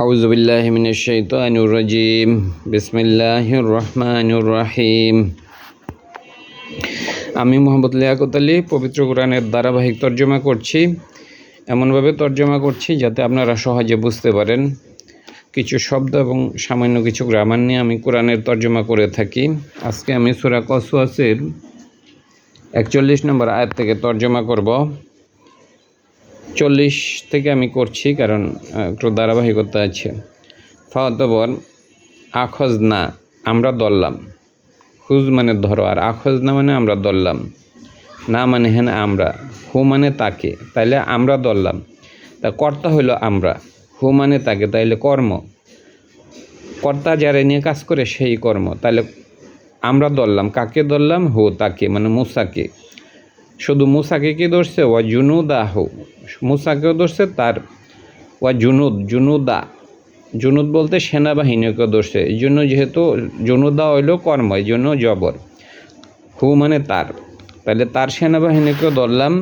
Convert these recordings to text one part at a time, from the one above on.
আউযু বিল্লাহি মিনাশ শাইতানির রাজিম। বিসমিল্লাহির রহমানির রহিম। আমি মোহাম্মদ লিয়াকত আলী পবিত্র কোরআনের ধারাবাহিক তর্জমা করছি। এমনভাবে তর্জমা করছি যাতে আপনারা সহজে বুঝতে পারেন। কিছু শব্দ এবং সামান্য কিছু গ্রামার নিয়ে আমি কোরআনের তর্জমা করে থাকি। আজকে আমি সূরা কসওয়াসের 41 নম্বর আয়াত থেকে তর্জমা করব। 40 থেকে আমি করছি কারণ একটু ধারাবাহিকতা আছে। ফাতবর আখজ না, আমরা ধরলাম। খুজ মানে ধরো, আর আখজ না মানে আমরা ধরলাম। না মানে হ্যাঁ আমরা, হু মানে তাকে, তাইলে আমরা ধরলাম। তা কর্তা হইল আমরা, হু মানে তাকে, তাইলে কর্ম। কর্তা যারা নিয়ে কাজ করে সেই কর্ম, তাইলে আমরা ধরলাম। কাকে ধরলাম? হু তাকে, মানে মুসাকে। শুধু মুসাকে কি ধরছে? ওয়া জুনুদাহু, মুসাকেও ধরছে। তার ওয়া জুনুদা, জুনুদ বলতে সেনাবাহিনীকে ধরছে। এই জন্য যেহেতু জুনুদা হইল কর্ম, এই জন্য জবর। হু মানে তার, তাহলে তার সেনাবাহিনীকেও ধরলাম।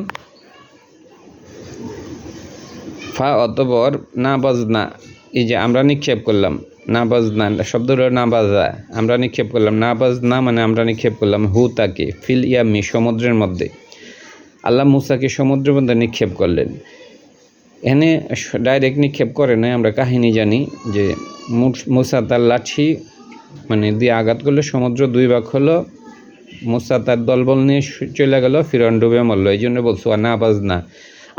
ফা অতবর না বাজনা, এই যে আমরা নিক্ষেপ করলাম। না বাজনা শব্দটা না বাজা, আমরা নিক্ষেপ করলাম। না বাজনা মানে আমরা নিক্ষেপ করলাম। হু তাকে ফিল ইয়ামি, সমুদ্রের মধ্যে। আল্লাহ মুসাকে সমুদ্রের মধ্যে নিক্ষেপ করলেন। এখানে ডাইরেক্ট নিক্ষেপ করে নাই, আমরা কাহিনী জানি যে মুসা তার লাঠি মানে দিয়ে আঘাত করলে সমুদ্র দুই ভাগ হলো। মুসা তার দলবল নিয়ে চলে গেল, ফিরআউন ডুবে মরল। এই জন্য বলছো না বাজনা,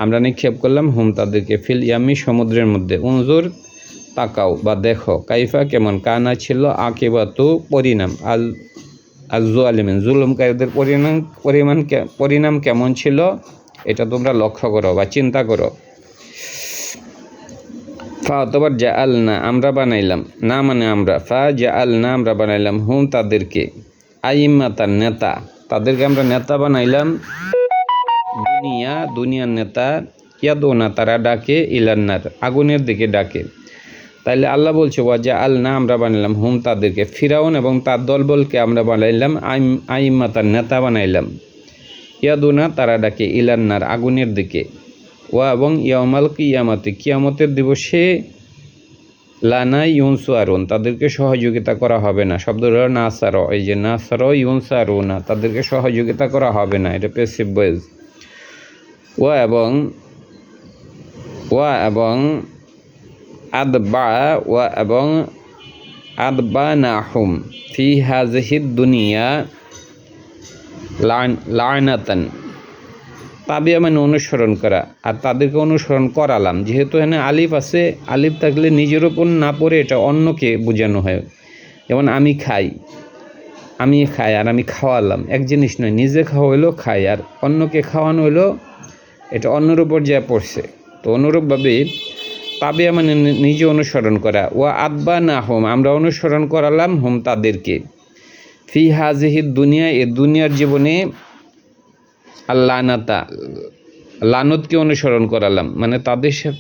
আমরা নিক্ষেপ করলাম হুম তাদেরকে, ফিল ইয়ামি, সমুদ্রের মধ্যে। উনজুর তাকাও বা দেখো, কাইফা কেমন, কানা ছিল আকিবাতু পরিণাম, আলিমিন জুলুমকারীদের পরিণাম কেমন ছিল, এটা তোমরা লক্ষ্য করো বা চিন্তা করো। ফা অতবার জা আল না, আমরা বানাইলাম। না মানে আমরা। ফা জা আল না, আমরা বানাইলাম। হুম তাদেরকে, আইম্মা তার নেতা, তাদেরকে আমরা নেতা বানাইলাম। দুনিয়ার নেতা। ইয়াদুনা তারা ডাকে, ইলান্নার আগুনের দিকে ডাকে। তাইলে আল্লাহ বলছে ওয়া জা আল না, আমরা বানাইলাম। হুম তাদেরকে, ফিরাউন এবং তার দলবলকে আমরা বানাইলাম। আইম্মা তার নেতা বানাইলাম। ইয়াদুনা তারা ডাকে, ইলান্নার আগুনের দিকে। ওয়া এবং ইয়ামাল কিয়ামতে, কিয়ামতের দিবসে লানা ইউনসারুন, তাদেরকে সহযোগিতা করা হবে না। শব্দটা নাসার, এই যে নাসার ইউনসারুনা, তাদেরকে সহযোগিতা করা হবে না, এটা প্যাসিভ ভয়েস। ওয়া এবং আদবানাহুম ফি হাযিহিদ দুনিয়া লা'নাতান, তাবিয়া মানে অনুসরণ করা, আর তাদেরকে অনুসরণ করালাম। যেহেতু এখানে আলিফ আছে, আলিফ থাকলে নিজের ওপর না পড়ে এটা অন্যকে বোঝানো হয়। যেমন আমি খাই আর আমি খাওয়ালাম, এক জিনিস নয়। নিজে খাওয়া হইলো খাই, আর অন্যকে খাওয়ানো হইলো এটা অন্যের উপর যা পড়ছে। তো অনুরূপভাবে তাবিয়া মানে নিজে অনুসরণ করা। ওয়া আদবানাহুম, আমরা অনুসরণ করালাম হুম তাদেরকে, ফি হাযিহিদ দুনিয়া, এ দুনিয়ার জীবনে, আল্লানাতা লানতকে অনুসরণ করালাম, মানে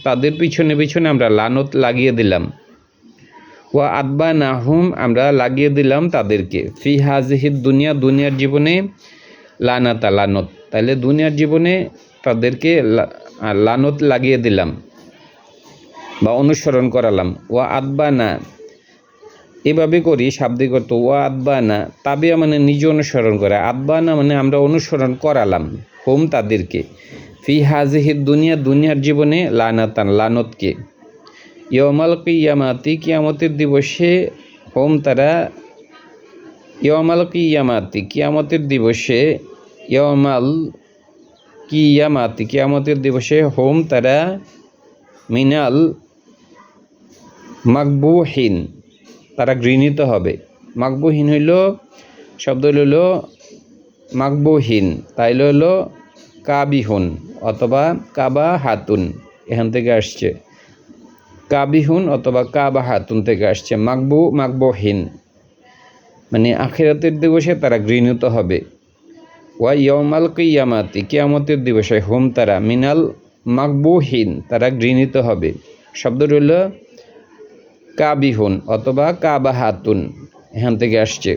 তাদের পিছনে আমরা লানত লাগিয়ে দিলাম। ওয়া আদবানাহুম, আমরা লাগিয়ে দিলাম তাদেরকে, ফি হাযিহিদ দুনিয়া, দুনিয়ার জীবনে, লানাতা লানত, তাহলে দুনিয়ার জীবনে তাদেরকে লানত লাগিয়ে দিলাম বা অনুসরণ করালাম। ওয়া আদবানা, এভাবে করি শাব্দিক অর্থ। ওয়া আদবানা, তাবিয়া মানে নিজে অনুসরণ করা। আদবানা মানে আমরা অনুসরণ করালাম হুম তাদেরকে, ফি হাযিহিদ দুনিয়া, দুনিয়ার জীবনে, লানাতান লানতকে। ইয়াউমাল কিয়ামাতি, কিয়ামতের দিবসে, হুম তারা, ইয়াউমাল কিয়ামাতি, কিয়ামতের দিবসে, ইয়াউমাল কিয়ামাতি, কিয়ামতের দিবসে, হুম তারা, মিনাল মাকবুহিন, তারা ঘৃণিত হবে। মাকবুহিন হইল শব্দ হইল মাকবুহিন, তাইলে হইল কাবিহুন অথবা কাবা হাতুন, এখান থেকে আসছে। কাবিহুন অথবা কাবা হাতুন থেকে আসছে। মাকবুহিন মানে আখিরাতের দিবসে তারা ঘৃণিত হবে। ওয়া ইয়াউমাল কিয়ামাতি, কিয়ামতের দিবসে, হুম তারা, মিনাল মাকবুহিন, তারা ঘৃণিত হবে। শব্দ হইল কাবিহুন অথবা কাবা হাতুন, এখান থেকে আসছে।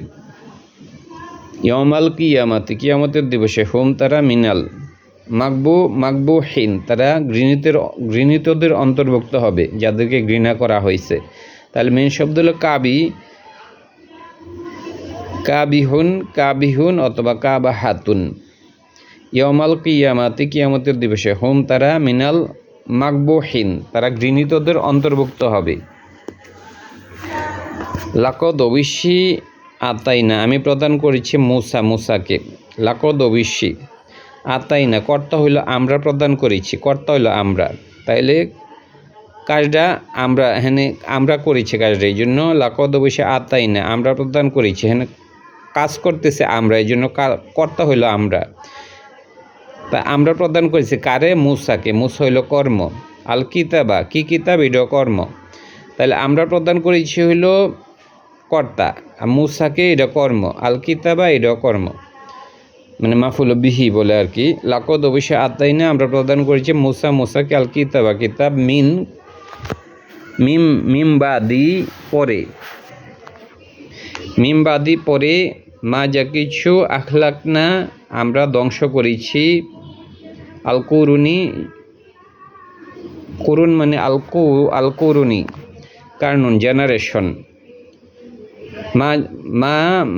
ইয়াউমাল কিয়ামাতি, কিয়ামতের দিবসে, হুম তারা, মিনাল মাকবুহিন, তারা ঘৃণিতদের অন্তর্ভুক্ত হবে, যাদেরকে ঘৃণা করা হয়েছে। তাহলে মেন শব্দ হলো কাবিহুন অথবা কাবাহাতুন। ইয়াউমাল কিয়ামাতি, কিয়ামতের দিবসে, হুম তারা মিনাল মাকবুহিন, তারা ঘৃণিতদের অন্তর্ভুক্ত হবে। লাকদ অবশ্যই আতাইনা, আমি প্রদান করেছি মুসাকে। লাকদ অবশ্যই আতাইনা, কর্তা হইল আমরা প্রদান করেছি, কর্তা হইল আমরা। তাইলে কাজটা আমরা করেছি কাজটা, এই জন্য লাকদ অবশ্যই আতাইনা, আমরা প্রদান করেছি। কাজ করতেছে আমরা, এই জন্য কর্তা হইল আমরা। তা আমরা প্রদান করেছি কারে? মুসাকে। মুসা হইল কর্ম। আল কিতাবা, কি কিতাব? এটাও কর্ম। তাহলে আমরা প্রদান করেছি হইল কর্তা, আর মুসাকে এটা কর্ম। আল কিতাবা এটাও কর্ম, মানে মাফুল বিহি বলে আর কি। লাকদ অবশ্যই আতাইনা, আমরা প্রদান করেছি মুসাকে আল কিতাবা, কিতাব মিমবাদি পরে মা যা কিছু আখলাকনা আমরা ধ্বংস করেছি। আল কুরুন মানে আল কুরুনি, কারণ জেনারেশন।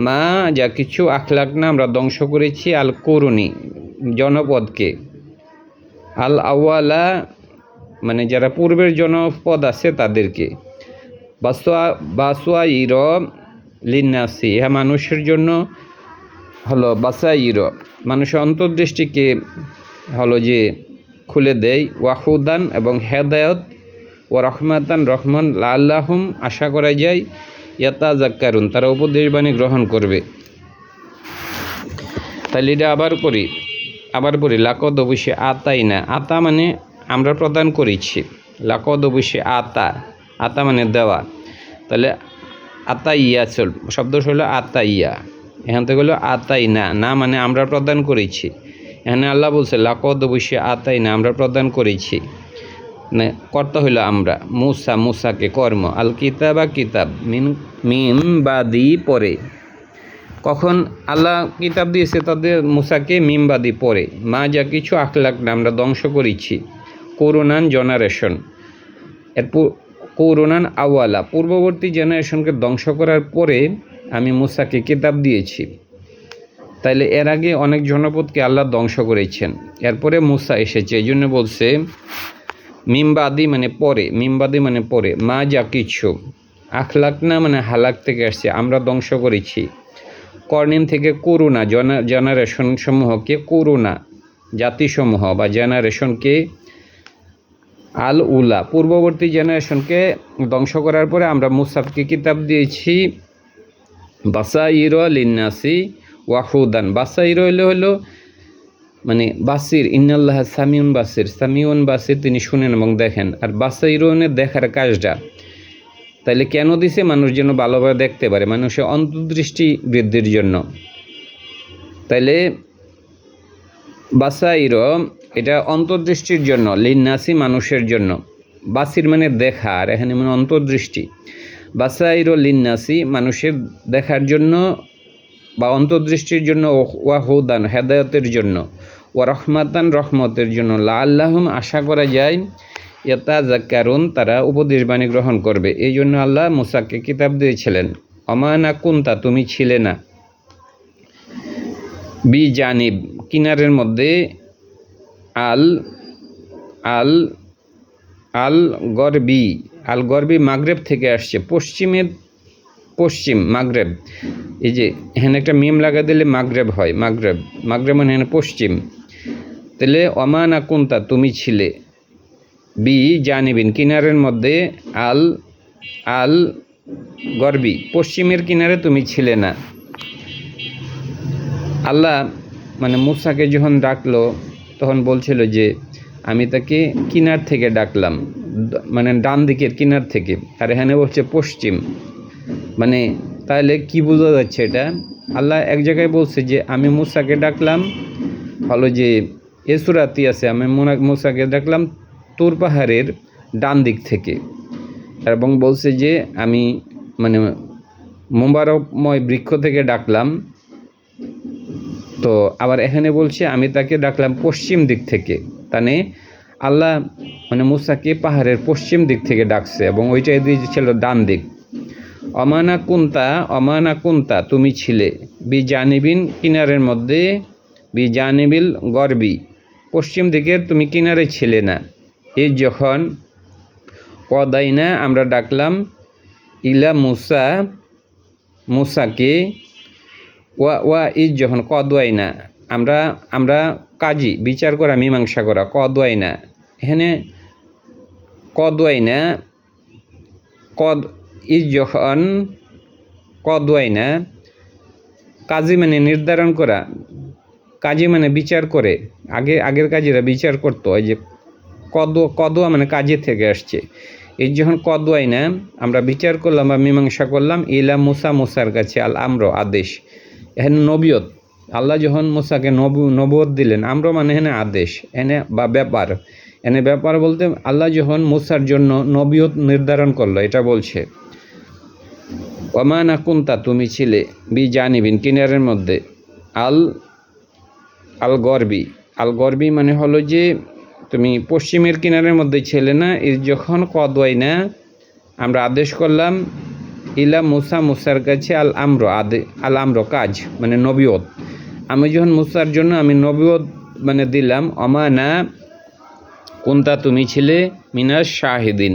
মা যা কিছু আখলাকনা আমরা ধ্বংস করেছি, আল কুরুনি জনপদকে। আল আওয়ালা মানে যারা পূর্বের জনপদ আছে তাদেরকে। বাসওয়াইর লিন্নাসি, হ্যাঁ মানুষের জন্য হলো বাসাইর, মানুষের অন্তর্দৃষ্টিকে হলো যে খুলে দেয়। ওয়াহুদান এবং হেদায়ত, ও রহমাতান রহমান, লাআল্লাহুম আশা করা যায়, ইয়াতাযাক্কারুন তারা উপদেশ বাণী গ্রহণ করবে। তাহলে এটা আবার পড়ি লাকদ অবশ্যই আতাইনা, আতা মানে আমরা প্রদান করেছি। লাকদ অবশ্যই আতা মানে দেওয়া। তাহলে আতাইয়া শব্দ হলো আতাইয়া, এখান থেকে হলো আতাইনা, না মানে আমরা প্রদান করেছি। এখানে আল্লাহ বলছে লাকদ অবশ্যই আতাইনা, আমরা প্রদান করেছি, মানে কর্তা হইল আমরা। মুসাকে কর্ম। আল কিতাবা কিতাব মিন বাদি পরে, কখন আল্লাহ কিতাব দিয়েছে তাদের মুসাকে? মিমবাদি পরে। মা যা কিছু আখলাকনা আমরা ধ্বংস করেছি। করুণান জেনারেশন, এরপর করুণান আওয়ালা পূর্ববর্তী জেনারেশনকে ধ্বংস করার পরে আমি মুসাকে কিতাব দিয়েছি। তাইলে এর আগে অনেক জনপদকে আল্লাহ ধ্বংস করেছেন, এরপরে মুসা এসেছে, এই জন্য বলছে মিমবাদি মানে পরে। মা যা কিছু আখলাকনা মানে হালাক থেকে আসছে, আমরা ধ্বংস করেছি। কর্নিন থেকে করুণা জেনারেশন সমূহকে, করুণা জাতিসমূহ বা জেনারেশনকে। আল উলা পূর্ববর্তী জেনারেশনকে ধ্বংস করার পরে আমরা মুসাফকে কিতাব দিয়েছি। বাসাইর লিন্নাসি ওয়াহুদান, বাসাইর হলো মানে বাসির, ইন্নাল্লাহ সামিউন বাসির তিনি শুনেন এবং দেখেন। আর বাসাইরনের দেখার কাজটা তাইলে কেন দিছে? মানুষ যেন ভালোভাবে দেখতে পারে, মানুষের অন্তর্দৃষ্টি বৃদ্ধির জন্য। তাইলে বাসাইর এটা অন্তর্দৃষ্টির জন্য, লিন্নাসি মানুষের জন্য। বাসির মানে দেখা, আর এখানে মানে অন্তর্দৃষ্টি। বাসাইর লিন্নাসি মানুষের দেখার জন্য বা অন্তর্দৃষ্টির জন্য। ওয়াহুদান হেদায়তের জন্য। ওয়া রহমাতান রহমতের জন্য। লাআল্লাহুম আশা করা যায়, ইয়াতাযাক্কারুন তারা উপদেশ বাণী গ্রহণ করবে। এই জন্য আল্লাহ মুসাকে কিতাব দিয়েছিলেন। অমানা কুন্তা তুমি ছিলে না, বি জানিব কিনারের মধ্যে, আল গরবি মাগরেব থেকে আসছে, পশ্চিম মাগরেব। এই যে এখানে একটা মিম লাগা দিলে মাগরেব হয়, মাগরেব মানে এখানে পশ্চিম। তাহলে অমানা কুন্তা তুমি ছিলে, বি জানিবিন কিনারের মধ্যে, আল গরবি পশ্চিমের কিনারে তুমি ছিলে না। আল্লাহ মানে মুসাকে যখন ডাকলো তখন বলছিল যে আমি তাকে কিনার থেকে ডাকলাম, মানে ডান দিকের কিনার থেকে। আর এখানে বলছে পশ্চিম, মানে তাহলে কি বোঝা যাচ্ছে? এটা আল্লাহ এক জায়গায় বলছে যে আমি মুসাকে ডাকলাম হলো যে এসুরাতি আছে, আমি মুসাকে ডাকলাম তুর পাহাড়ের ডান দিক থেকে, এবং বলছে যে আমি মানে মোবারকময় বৃক্ষ থেকে ডাকলাম তো আবার এখানে বলছে আমি তাকে ডাকলাম পশ্চিম দিক থেকে, মানে আল্লাহ মানে মুসাকে পাহাড়ের পশ্চিম দিক থেকে ডাকছে এবং ওইটা ছিল ডান দিক। অমানা কুন্তা তুমি ছিলে বি জানিবিন কিনারের মধ্যে, বি জানিবিল গর্বি পশ্চিম দিকের তুমি কিনারে ছিলে না। এই যখন কদাইনা আমরা ডাকলাম ইলা মুসাকে ওয়া ইজ যখন কদওয়াইনা আমরা কাজী বিচার করা মীমাংসা করা কদওয়াইনা, এখানে কদওয়াইনা কদ ইজ যখন কদওয়াইনা কাজী মানে নির্ধারণ করা, কাজী মানে বিচার করে, আগের কাজীরা বিচার করতো, ওই যে কদোয়া মানে কাজী থেকে আসছে। এই যখন কদওয়াইনা আমরা বিচার করলাম বা মীমাংসা করলাম ইলা মুসার কাছে আল আমর আদেশ, এখানে নবিয়ত আল্লাহ যখন মুসাকে নবুয়ত দিলেন, আমর মানে এখানে আদেশ এনে বা ব্যাপার, এনে ব্যাপার বলতে আল্লাহ যখন মুসার জন্য নবিয়ত নির্ধারণ করলো এটা বলছে। ওমানা কুন্তা তুমি ছিলে বি জানিবিন কিনারের মধ্যে আল গর্বি মানে হলো যে তুমি পশ্চিমের কিনারের মধ্যে ছিলে না। এই যখন কদওয়াইনা আমরা আদেশ করলাম ইলা মুসার কাছে আল আমর কাজ মানে নবিয়ত, আমি যখন মুসার জন্য আমি নবিয়ত মানে দিলাম। অমানা কুন্তা তুমি ছিলে মিনাস শাহিদিন,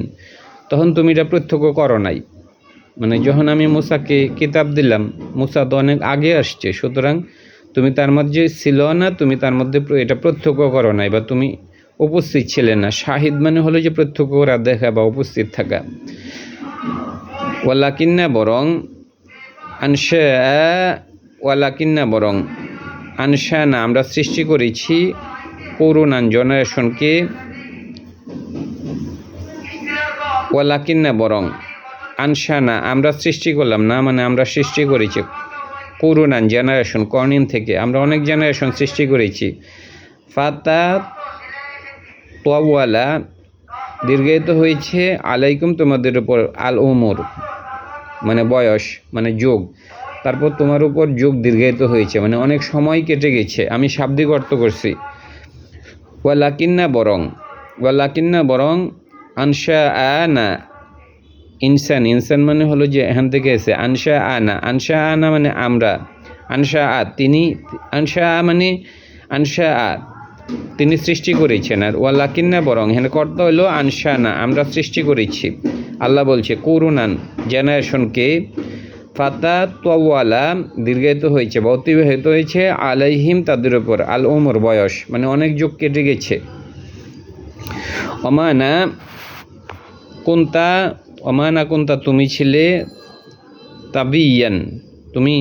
তখন তুমি এটা প্রত্যক্ষ করো নাই, মানে যখন আমি মুসাকে কিতাব দিলাম, মুসা তো অনেক আগে আসছে, সুতরাং তুমি তার মধ্যে ছিল না, তুমি তার মধ্যে এটা প্রত্যক্ষ করো নাই বা তুমি উপস্থিত ছিলে না। শাহিদ মানে হলো যে প্রত্যক্ষ করা, দেখা বা উপস্থিত থাকা। ওয়ালাকিন্না বরং আনশা না আমরা সৃষ্টি করেছি পুরোনান জেনারেশনকে। ওয়ালাকিন্না বরং আনশা না আমরা সৃষ্টি করলাম না, মানে আমরা সৃষ্টি করেছি পুরোনান জেনারেশন কর্নিন থেকে আমরা অনেক জেনারেশন সৃষ্টি করেছি। ফাতা তোয়ালা দীর্ঘায়িত হয়েছে আলাইকুম তোমাদের উপর, আল উমর মানে বয়স মানে যুগ, তারপর তোমার উপর যুগ দীর্ঘায়িত হয়েছে মানে অনেক সময় কেটে গেছে, আমি শাব্দিক অর্থ করছি। ওয়ালাকিন্না বরং আনশা আনা ইনসান মানে হলো যে এখান থেকে এসে আনশা আনা মানে আমরা, তিনি সৃষ্টি করেছেন। আর ওয়ালাকিন্না বরং এখানে কর্তা হলো আনশা না আমরা সৃষ্টি করেছি। আল্লাহ বলছে করুণান জেনারেশনকে, ফাতা তোয়ালা দীর্ঘায়িত হয়েছে বা অতিবাহিত হয়েছে আলাইহিম তাদের উপর, আল ওমর বয়স মানে অনেক যুগ কেটে গেছে। অমানা কুন্তা তুমি ছিলে তাবিয়ান তুমি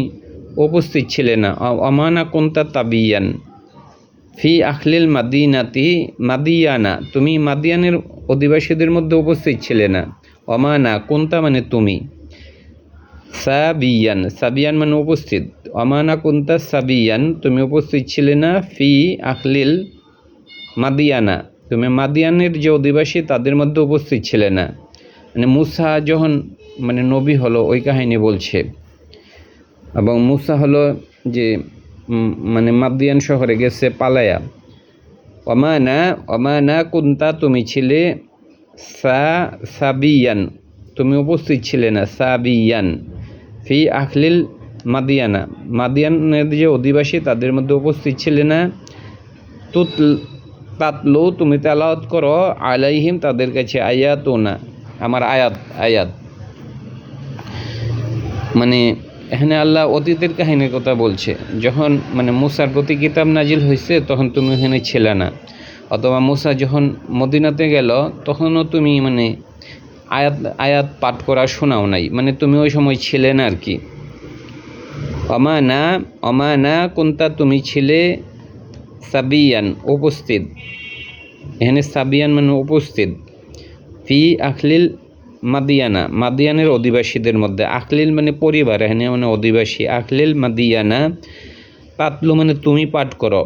উপস্থিত ছিলে না। অমানা কুন্তা তাবিয়ান ফি আখলিল মাদিয়ানা তুমি মাদিয়ানের অধিবাসীদের মধ্যে উপস্থিত ছিলে না। অমানা কুন্তা মানে তুমি, সাবিয়ান মানে উপস্থিত। অমানা কুন্তা সাবিয়ান তুমি উপস্থিত ছিলে না। ফি আখলিল মাদিয়ানা তুমি মাদিয়ানের যে অধিবাসী তাদের মধ্যে উপস্থিত ছিলে না। মানে মুসা যখন মানে নবী হলো ওই কাহিনী বলছে, এবং মুসা হলো যে মানে মাদিয়ান শহরে গেছে পালায়া। অমানা কুন্তা তুমি ছিলে সাবিয়ান তুমি উপস্থিত ছিলে না। সাবিয়ান ফি আখলিল মাদিয়ানের যে অধিবাসী তাদের মধ্যে উপস্থিত ছিলে না। তাতলু তুমি তেলাওয়াত করো আলাইহিম তাদের কাছে আয়াতুনা আমার আয়াত মানে এখানে আল্লাহ অতীতের কাহিনীর কথা বলছে। যখন মানে মুসার প্রতি কিতাব নাজিল হয়েছে তখন তুমি এখানে ছিলে না, অথবা মুসা যখন মদিনাতে গেল তখনও তুমি মানে আয়াত পাঠ করা শোনাও নাই, মানে তুমি ওই সময় ছিলে না আর কি। অমানা কুন্তা তুমি ছিলে সাবিয়ান উপস্থিত, এখানে সাবিয়ান মানে উপস্থিত। ফি আখলিল মাদিয়ানের অধিবাসীদের মধ্যে, আখলিল মানে পরিবার, এখানে মানে অধিবাসী। আখলিল মাদিয়ানা তাতলু মানে তুমি পাঠ করো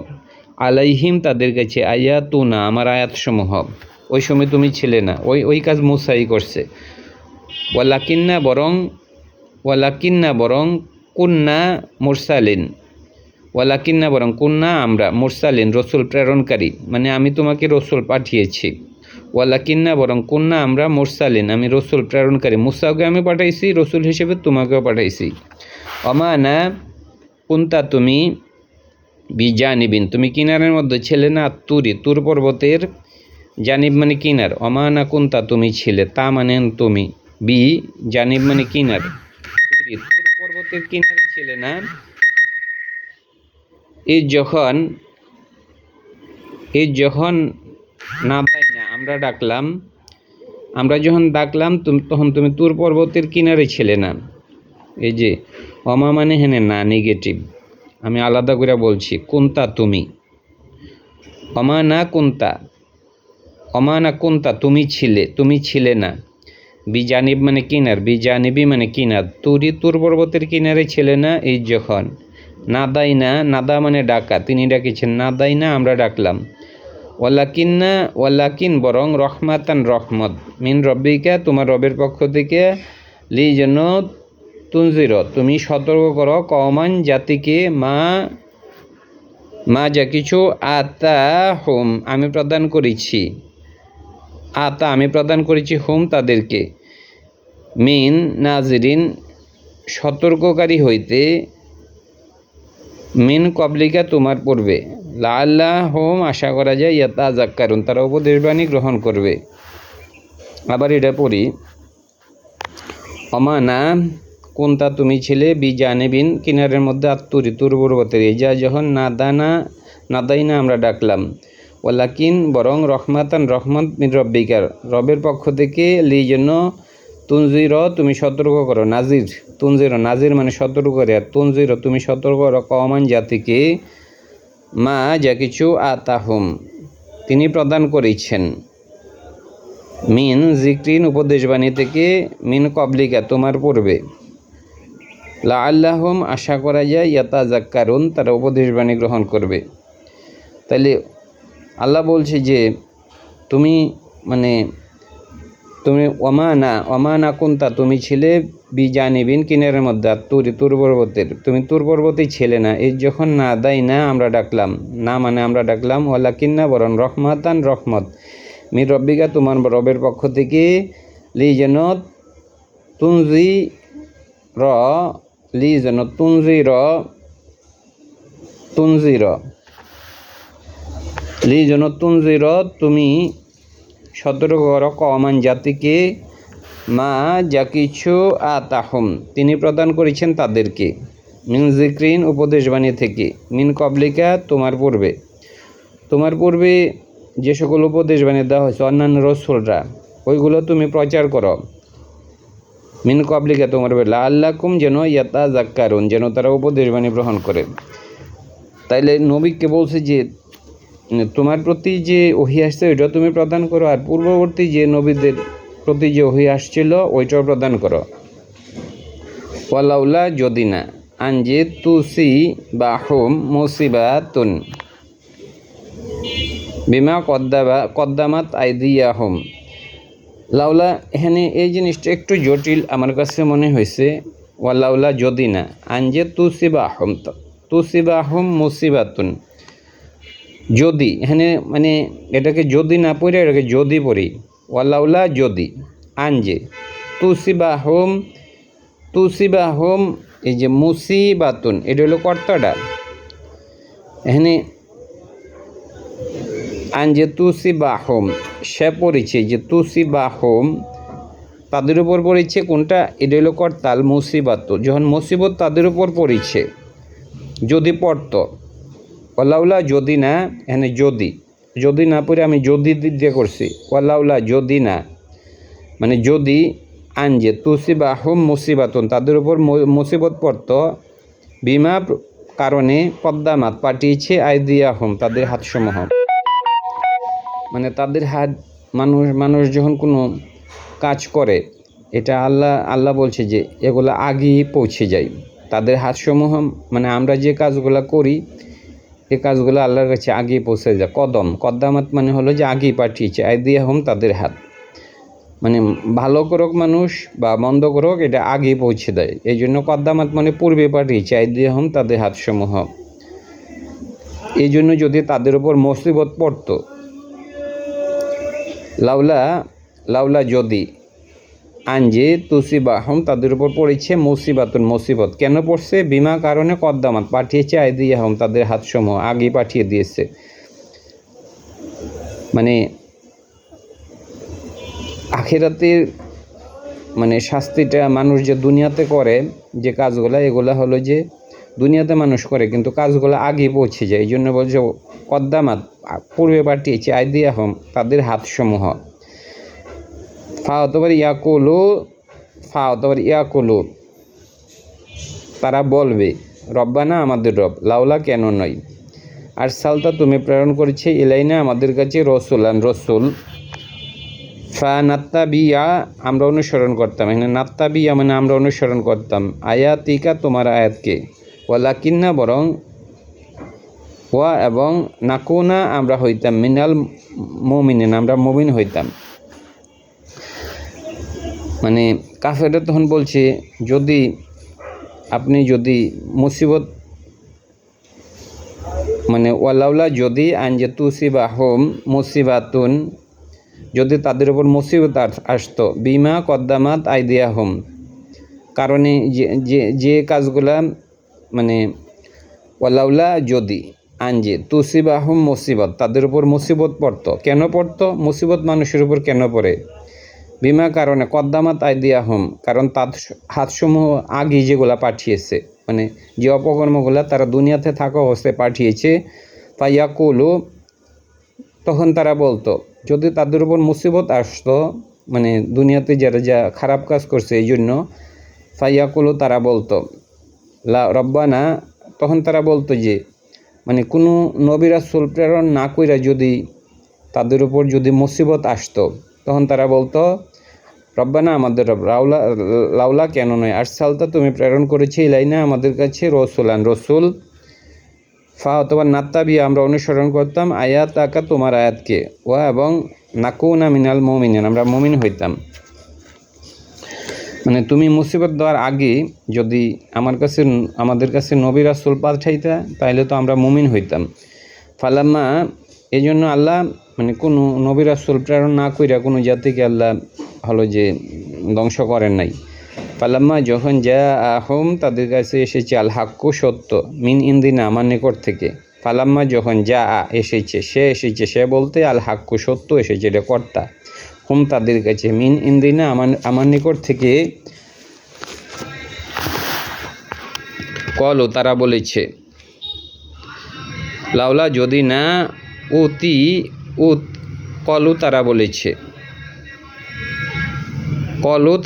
আলাইহিম তাদের কাছে আয়াতুনা আমার আয়াতসমূহ, ওই সময় তুমি ছিলে না, ওই কাজ মুসাই করছে। ওয়ালাকিন্না বরং কুন্না মুরসালিন ওয়ালাকিন্না বরং কুন্না আমরা মুরসালিন রসুল প্রেরণকারী, মানে আমি তোমাকে রসুল পাঠিয়েছি। ওয়ালাকিন্না বরং কুন্না আমরা মুরসালিন আমি রসুল প্রেরণকারী, মুসাকে আমি পাঠাইছি রসুল হিসেবে, তোমাকেও পাঠাইছি। অমানা কুন্তা তুমি বিজানিবিন তুমি কিনারের মধ্যে ছিলে না, তুরি তুর পর্বতের, জানিব মানে কিনার, অমানা কুন্তা তুমি ছিলে, তা মানে তুমি, বি জানিব মানে কিনার, তুরি তুর পর্বতের কিনারে ছিলে না। এই যখন না পাই না আমরা ডাকলাম, আমরা যখন ডাকলাম তখন তুমি তুর পর্বতের কিনারে ছিলে না। এই যে অমা মানে হেনে না, নেগেটিভ, আমি আলাদা করে বলছি। কুন্তা তুমি, অমা না কুন্তা তুমি ছিলে না। বিজানিব মানে কিনার, বিজানিবি মানে কিনার, তুরি তুর পর্বতের কিনারে ছিলে না। এই যখন নাদাই না, নাদা মানে ডাকা, তিনি ডাকিছেন, নাদাই না আমরা ডাকলাম। ওয়ালাকিন বরং রহমাতান রহমত, মিন রব্বিকা তোমার রবের পক্ষ থেকে, লি যেন তুনজির তুমি সতর্ক করো, কওমান জাতিকে, মা যা কিছু, আতা হোম আমি প্রদান করেছি, আমি প্রদান করেছি হোম তাদেরকে, মিন নাজিরিন সতর্ককারী হইতে, মিন কবলিকা তোমার পূর্বে, লাআল্লাহ হোম আশা করা যায়, ইয়াতাযাক্কারুন তারা উপদেশবাণী গ্রহণ করবে। আবার এটা পড়ি, অমানা কুন্তা তুমি ছিলে, বিজানিবিন কিনারের মধ্যে, আত্তুরি তুর পর্বতের, যা যখন নাদাই না আমরা ডাকলাম। ওয়ালাকিন বরং রহমাতান রহমত মিন রব্বিকার রবের পক্ষ থেকে, লি জন্য তুনজির তুমি সতর্ক করো, নাজির মানে সতর্ক করে, আর তুনজির তুমি সতর্ক করো, কওমান জাতিকে, মা যা কিছু আতাহুম তিনি প্রদান করেছেন, মিন জিক্রিন উপদেশবাণী থেকে, মিন কবলিকা তোমার পূর্বে, লাআল্লাহুম আশা করা যায়, ইয়াতাযাক্কারুন তারা উপদেশবাণী গ্রহণ করবে। তাইলে আল্লাহ বলছে যে তুমি অমানা কুন্তা তুমি ছিলে, বিজানিবিন কিনারের মধ্যে, তুর পর্বতের তুমি তুর পর্বতেই ছিলে না। এই যখন না দাই না আমরা ডাকলাম, না মানে আমরা ডাকলাম, ওয়ালাকিন্না বরং রহমাতান রহমত, মির রব্বিকা তোমার রবের পক্ষ থেকে, লি যেন তুনজির তুমি সতর্ক করো, কওমান জাতিকে, মা যা কিছু আতাহুম তিনি প্রদান করেছেন তাদেরকে, মিন জিক্রিন উপদেশবাণী থেকে, মিন কবলিকা তোমার পূর্বে যে সকল উপদেশবাণী দেওয়া হয়েছে অন্যান্য রসুলরা, ওইগুলো তুমি প্রচার করো, মিন কবলিকা তোমার লাআল্লাকুম যেন ইয়াতাযাক্কারুন যেন তারা উপদেশবাণী গ্রহণ করে। তাইলে নবীকে বলছে যে তোমার প্রতি যে ওহী আসছে ওইটাও তুমি প্রদান করো, আর পূর্ববর্তী যে নবীদের প্রতি যে ওহী আসছিল ওইটাও প্রদান করো। ওয়ালাউলা যদি না, আনজে তুসিবাহুম মুসিবাতুন বিমা কদ্দামাত আইদিয়াহুম। লাউলা এখানে এই জিনিসটা একটু জটিল আমার কাছে মনে হয়েছে। ওয়ালাউলা যদি না, আনজে তুসিবাহুম মুসিবাতুন, যদি এখানে মানে এটাকে যদি না পড়ে এটাকে যদি পড়ি, ওয়ালাউলা যদি, আনজে তুসিবাহুম এই যে মুসিবাতুন এটা হলো কর্তাটা, এখানে আনজে তুসিবাহুম সে পড়েছে যে তুসিবাহুম তাদের উপর পড়েছে, কোনটা এটা হলো কর্তাল, মুসিবাত যখন মুসিবত তাদের উপর পড়েছে যদি পড়তো। ওয়ালাউলা যদি না, এখানে যদি না পড়ে আমি যদি দিয়ে করছি, ওয়ালাউলা যদি না মানে যদি, আনজে তুসিবাহুম মুসিবাতুন তাদের উপর মুসিবত পড়তো, বিমা কারণে কদ্দামাত পাঠিয়েছে, আইদিয়াহুম তাদের হাতসমূহ, মানে তাদের হাত, মানুষ যখন কোনো কাজ করে এটা আল্লাহ বলছে যে এগুলো আগেই পৌঁছে যায় তাদের হাতসমূহ, মানে আমরা যে কাজগুলো করি এই কাজগুলো আল্লাহর কাছে আগেই পৌঁছে যায়। কদ্দামাত মানে হলো যে আগেই পাঠিয়েছে, আইদিয়াহুম তাদের হাত, মানে ভালো করুক মানুষ বা মন্দ করুক এটা আগেই পৌঁছে দেয়, এই জন্য কদ্দামাত মানে পূর্বে পাঠিয়েছে, আইদিয়াহুম তাদের হাতসমূহ। এই জন্য যদি তাদের উপর মুসিবত পড়তো, লাউলা লাউলা যদি আনজে তুসিবাহম তাদের উপর পড়েছে মুসিবাতুন মুসিবত, কেন পড়ছে? বিমা কারণে কদ্দামাত পাঠিয়েছে আইদিয়াহম তাদের হাতসমূহ আগে পাঠিয়ে দিয়েছে। মানে আখিরাতের মানে শাস্তিটা মানুষ যে দুনিয়াতে করে যে কাজগুলো, এগুলা হলো যে দুনিয়াতে মানুষ করে কিন্তু কাজগুলো আগে পৌঁছে যায়। এই জন্য বলছে কদ্দামাত পূর্বে পাঠিয়েছে আইদিয়াহম তাদের হাতসমূহ। ফাওতবার ইয়াকুলু তারা বলবে রব্বানা আমাদের রব, লাউলা কেন নয়, আর সালতা তুমি প্রেরণ করেছে ইলাইনা আমাদের কাছে রসুলান রসুল, ফা নাত্তাবিয়া আমরা অনুসরণ করতাম। এখানে নাত্তাবিয়া মানে আমরা অনুসরণ করতাম, আয়াতিকা তোমার আয়াতকে, ওয়ালাকিন্না বরং, ওয়া এবং নাকুনা আমরা হইতাম, মিনাল মুমিনিন আমরা মুমিন হইতাম। মানে কাফেররা তখন বলছে যদি আপনি যদি মুসিবত মানে ওয়ালাউলা যদি আনজে তুসিবাহুম মুসিবাতুন যদি তাদের উপর মুসিবত আসতো বিমা কদ্দামাত আইদিয়াহুম কারণে যে কাজগুলা মানে ওয়ালাউলা যদি আনজে তুসিবাহুম মুসিবত তাদের উপর মুসিবত পড়তো, কেন পড়তো? মুসিবত মানুষের উপর কেন পড়ে? বিমা কারণে কদ্দামাত আইদিয়াহুম কারণ তার হাতসমূহ আগে যেগুলা পাঠিয়েছে, মানে যে অপকর্মগুলা তারা দুনিয়াতে থাকা অবস্থায় পাঠিয়েছে। ফায়াকুলু তখন তারা বলতো যদি তাদের উপর মুসিবত আসতো মানে দুনিয়াতে যারা যা খারাপ কাজ করছে এই জন্য, ফায়াকুলু তারা বলতো রব্বানা তখন তারা বলতো যে মানে কোনো নবী রাসূল প্রেরণ না কইরা যদি তাদের উপর যদি মুসিবত আসতো তখন তারা বলতো রব্বানা আমাদের রব, লাউলা কেন নয়, আর সালতা তুমি প্রেরণ করেছি ইলাইনা আমাদের কাছে রসুলান রসুল, ফা অথবা নাত্তাবিয়া আমরা অনুসরণ করতাম আয়াত আকা তোমার আয়াতকে, ওয়া এবং নাকুনা মিনাল মুমিনিন আমরা মুমিন হইতাম। মানে তুমি মুসিবত দেওয়ার আগে যদি আমাদের কাছে নবী রাসূল পাঠাইতা তাহলে তো আমরা মুমিন হইতাম। ফালাম্মা এই জন্য আল্লাহ মানে কোনো নবী রাসূল প্রেরণ না কইরা কোনো জাতিকে আল্লাহ হলো যে ধ্বংস করেন নাই। ফালাম্মা যখন যা আহম তাদের কাছে এসেছে আল হাক্কু সত্য, মিন ইন্দিনা আমার নিকট থেকে। ফালাম্মা যখন যা এসেছে সে বলতে আল হাক্কু সত্য এসেছে, এটা কর্তা, হুম তাদের কাছে, মিন ইন্দিনা আমার নিকট থেকে, কলু তারা বলেছে লাউলা যদি না কলু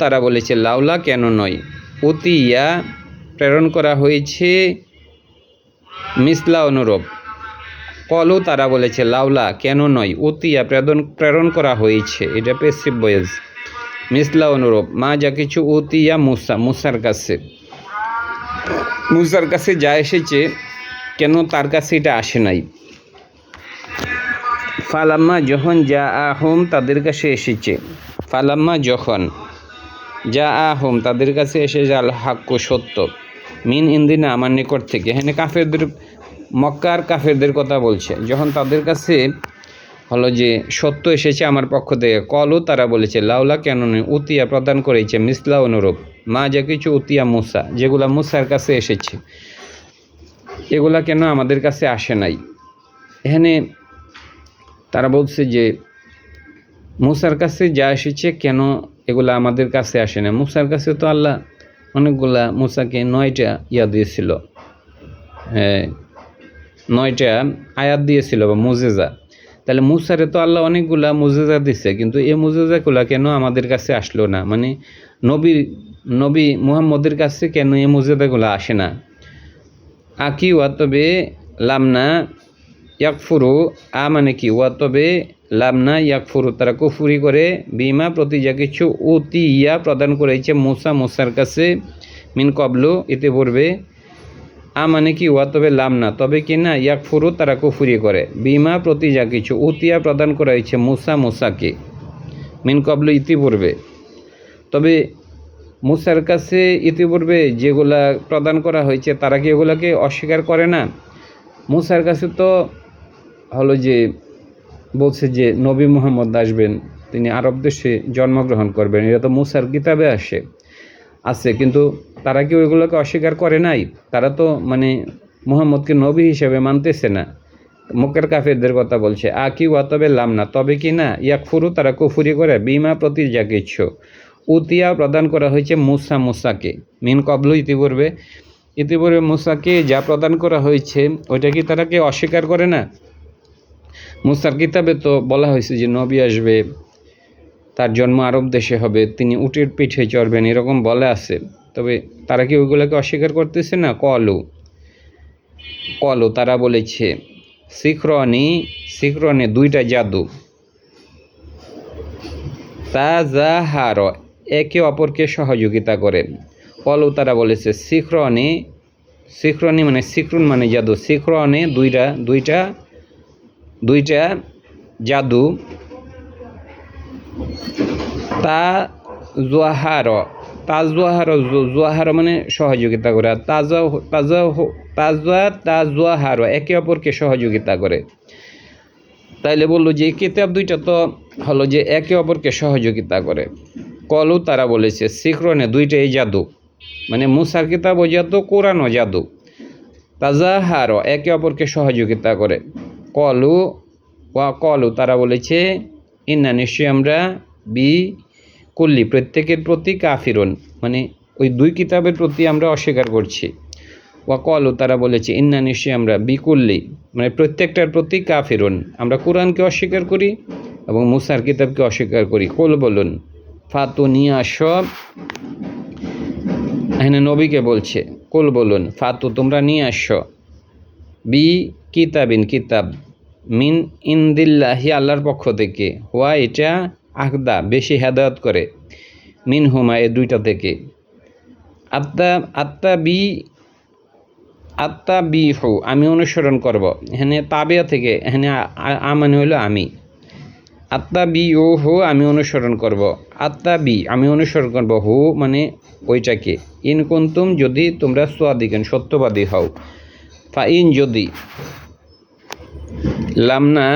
তারা বলেছে লাউলা কেন নয়, উতিয়া প্রেরণ করা হয়েছে মিসলা অনুরূপ। কলু তারা বলেছে লাউলা কেন নয়, উতিয়া প্রেরণ করা হয়েছে, এটা পেসিভ ভয়েস, মিসলা অনুরূপ মা যা কিছু উতিয়া মুসার কাছে যা এসেছে কেন তার কাছে এটা আসে নাই। ফালাম্মা যখন যা আহম তাদের কাছে এসেছে, ফালাম্মা যখন যা আহম তাদের কাছে এসে আল হাক্কু সত্য, মিন ইন্দিনা আমার নিকট থেকে, এখানে কাফেরদের মক্কার কাফেরদের কথা বলছে, যখন তাদের কাছে হলো যে সত্য এসেছে আমার পক্ষ থেকে, কলু তারা বলেছে লাউলা কেন নয়, উতিয়া প্রদান করেছে মিসলা অনুরূপ মা যা কিছু উতিয়া মুসা যেগুলা মুসার কাছে এসেছে এগুলা কেন আমাদের কাছে আসে নাই। এখানে তারা বলছে যে মুসার কাছে যা এসেছে কেন এগুলা আমাদের কাছে আসে না। মুসার কাছে তো আল্লাহ অনেকগুলা মুসাকে 9টা দিয়েছিল, 9টা আয়াত দিয়েছিল বা মুজেজা, তাহলে মুসারে তো আল্লাহ অনেকগুলা মুজেজা দিচ্ছে, কিন্তু এই মুজেজাগুলা কেন আমাদের কাছে আসলো না, মানে নবী মুহাম্মদের কাছে কেন এই মুজেজাগুলো আসে না। আকি ওয়াতবে লামনা ইয়াকফুরু মানে কি, ওয়াতবে লামনা ইয়াকফুরু তারা কুফুরি করে, বিমা প্রতি যা কিছু উতিয়া প্রদান করেছে মুসার কাছে, মিন কবলু ইতিপূর্বে, মানে কি ওয়াতবে লামনা তবে কি না, ইয়াকফুরু তারা কুফুরি করে, বিমা প্রতি যা কিছু উতিয়া প্রদান করা হয়েছে মুসাকে, মিন কবলু ইতিপূর্বে, তবে মুসার কাছে ইতিপূর্বে যেগুলা প্রদান করা হয়েছে তারা কি এগুলাকে অস্বীকার করে না। মুসার কাছে তো হলো যে বলছে যে নবী মুহাম্মদ আসবেন, তিনি আরব দেশে জন্মগ্রহণ করবেন, এটা তো মুসার কিতাবে আছে, কিন্তু তারা কি ওইগুলোকে অস্বীকার করে নাই? তারা তো মানে মুহাম্মদকে নবী হিসেবে মানতেছে না। মক্কার কাফেরদের কথা বলছে, কি ওয়া তবে লাম না, তবে কি না, ইয়াকফুরু তারা কুফুরি করে, বিমা প্রতি যা কিছু উতিয়া প্রদান করা হয়েছে মুসাকে মিন কবলু ইতিপূর্বে মুসাকে যা প্রদান করা হয়েছে ওইটা কি তারা কি অস্বীকার করে না? মুসার কিতাবে তো বলা হয়েছে যে নবী আসবে, তার জন্ম আরব দেশে হবে, তিনি উটের পিঠে চড়বেন, এরকম বলে আছে। তবে তারা কি ওইগুলোকে অস্বীকার করতেছে না? কলু তারা বলেছে সিখরনে দুইটা জাদু, তাজাহার একে অপরকে সহযোগিতা করে। কলু তারা বলেছে সিখরনি মানে সিখরুন মানে জাদু, সিখরনে দুইটা জাদু, তাজওয়াহার মানে সহযোগিতা করে, আর তাজওয়াহার একে অপরকে সহযোগিতা করে। তাইলে বললো যে কিতাব দুইটা তো হলো যে একে অপরকে সহযোগিতা করে। কলু তারা বলেছে সিখরনে দুইটাই জাদু, মানে মুসার কিতাব ও জাদু, কোরআন ও জাদু। তাজাহার একে অপরকে সহযোগিতা করে। কলু তারা বলেছে ইন্না নিশ্চয়ই আমরা কুল্লি প্রত্যেকের প্রতি কাফিরুন, মানে ওই দুই কিতাবের প্রতি আমরা অস্বীকার করছি। কলু তারা বলেছে ইন্না নিশ্চয়ই আমরা বিকুল্লি মানে প্রত্যেকটার প্রতি কাফিরুন, আমরা কোরআনকে অস্বীকার করি এবং মুসার কিতাবকে অস্বীকার করি। কুল বলুন ফাতু নিয়ে আস, এখানে নবীকে বলছে, কুল বলুন ফাতু তোমরা নিয়ে আস, কিতাব মিন ইন্দিল্লাহি আল্লাহর পক্ষ থেকে, হুয়া এটা আহদা বেশি হেদায়ত করে, মিন হুমা এ দুইটা থেকে। আত্তা বি হু আমি অনুসরণ করব, এখানে তাবিয়া থেকে, এখানে মানে হলো আমি, আত্তা বি ও হু আমি অনুসরণ করব, আমি অনুসরণ করব, হু মানে ওইটাকে, ইন কুনতুম যদি তোমরা সাদিকিন সত্যবাদী হও, ফা ইন যদি, লামনা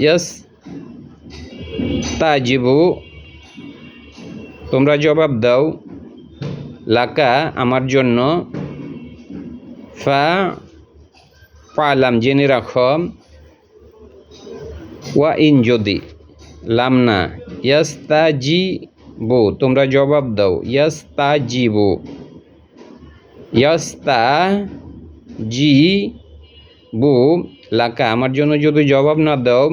ইয়াস তাজিবু তোমরা জবাব দাও, লাকা আমার জন্য, ফালাম জেনে রাখো, ওয়া ইন যদি, লামনা ইয়াস্তাজিবু তোমরা জবাব দাও, ইয়াস্তাজিবু লাকা আমার জন্য যদি জবাব না দাও,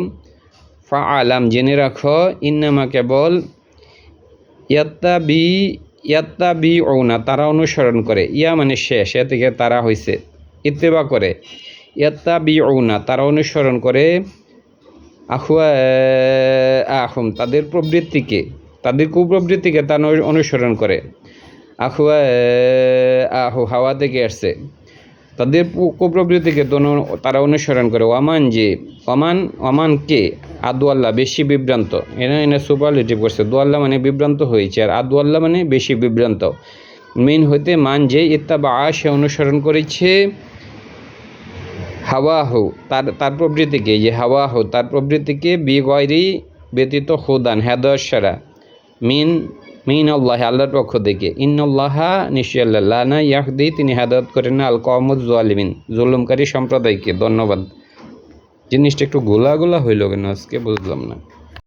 ফালাম জেনে রাখো, ইন্নামা কেবল, ইয়াত্তাবিউনা তারা অনুসরণ করে, ইয়া মানে সে থেকে তারা হয়েছে ইত্তেবা করে, ইয়াত্তাবিউনা তারা অনুসরণ করে, আহুম তাদের প্রবৃত্তিকে, তাদের কুপ্রবৃত্তিকে তারা অনুসরণ করে। আহু হাওয়া থেকে আসছে, তাদের কুপ্রবৃত্তিকে তারা অনুসরণ করে। ওয়ামানকে আদুয়াল্লাহ বেশি বিভ্রান্ত, এনে সুপারলেটিভ করছে, দোয়াল্লাহ মানে বিভ্রান্ত হয়েছে, আর আদুয়াল্লাহ মানে বেশি বিভ্রান্ত। মিন হইতে মান যে ইত্তাবা সে অনুসরণ করেছে, হাওয়াহু তার প্রবৃত্তিকে, যে হাওয়াহু তার প্রবৃত্তিকে, বিগয়রি ব্যতীত হুদান হেদায়েত ছাড়া, মিন আল্লাহ আল্লাহর পক্ষ থেকে, ইন্নাল্লাহা নিশ্চয় আল্লাহ লা না ইয়াহদি তিনি হেদায়েত করেন না, আল কওমুজ জালিমিন জুলুমকারী সম্প্রদায়কে। ধন্যবাদ। জিনিসটা একটু গোলা হইল কেন আজকে বুঝলাম না।